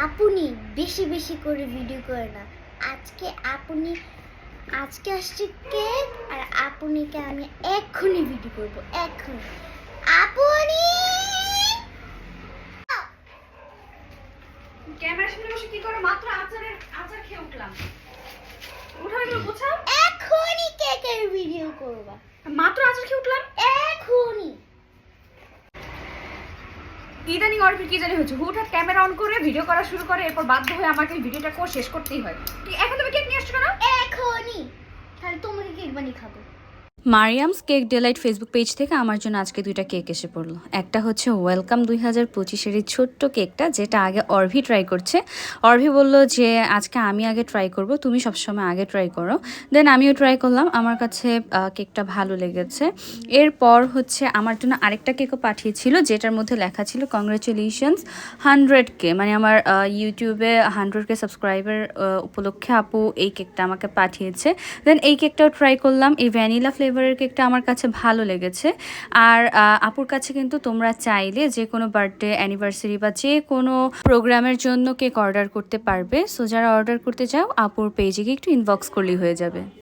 আপনি বেশি বেশি করে ভিডিও করে না। আজকে আসছে কেক, আর আপনিকে আমি এক্ষুনি ভিডিও করব, এক্ষুনি। আপনি ক্যামেরার সামনে বসে কি করে? মাত্র আচার খেয়ে উঠলাম। উঠাও এগুলো গোছাও। এক্ষুনি কেকের ভিডিও করবা। মাত্র আচার খেয়ে উঠলাম। এক্ষুনি। ইদানিং অর্পির কি জানি হচ্ছে, হুটহাট ক্যামেরা অন করে ভিডিও করা শুরু করে, এরপর বাধ্য হয়ে আমাকে ভিডিওটা শেষ করতেই হয়। এখন তুমি কেক নিয়ে আসছো কেন? এক্ষুনি। তাহলে তোমাকে কেক বানিয়ে খাবো। Mariam's cake delight Facebook page থেকে আমার জন্য আজকে 2টা কেক এসে পড়লো। একটা হচ্ছে ওয়েলকাম 2025-এর এই ছোট্ট কেকটা, যেটা আগে অর্ভি ট্রাই করছে। অর্ভি বলল যে আজকে আমি আগে ট্রাই করব, তুমি সবসময় আগে ট্রাই করো। দেন আমিও ট্রাই করলাম, আমার কাছে কেকটা ভালো লেগেছে। এরপর হচ্ছে আমার জন্য আরেকটা কেকও পাঠিয়েছিল, যেটার মধ্যে লেখা ছিল কংগ্রেচুলেশনস 100K, মানে আমার ইউটিউবে 100K সাবস্ক্রাইবার উপলক্ষে আপু এই কেকটা আমাকে পাঠিয়েছে। দেন এই কেকটাও ট্রাই করলাম। এই ভ্যানিলা ফ্লেভারের কেকটা আমার কাছে ভালো লেগেছে। আর আপুর কাছে কিন্তু তোমরা চাইলে যে কোনো বার্থডে, অ্যানিভার্সারি বা যে কোনো প্রোগ্রামের জন্য কেক অর্ডার করতে পারবে। সো যারা অর্ডার করতে চাও আপুর পেজে গিয়ে একটু ইনবক্স করলেই হয়ে যাবে।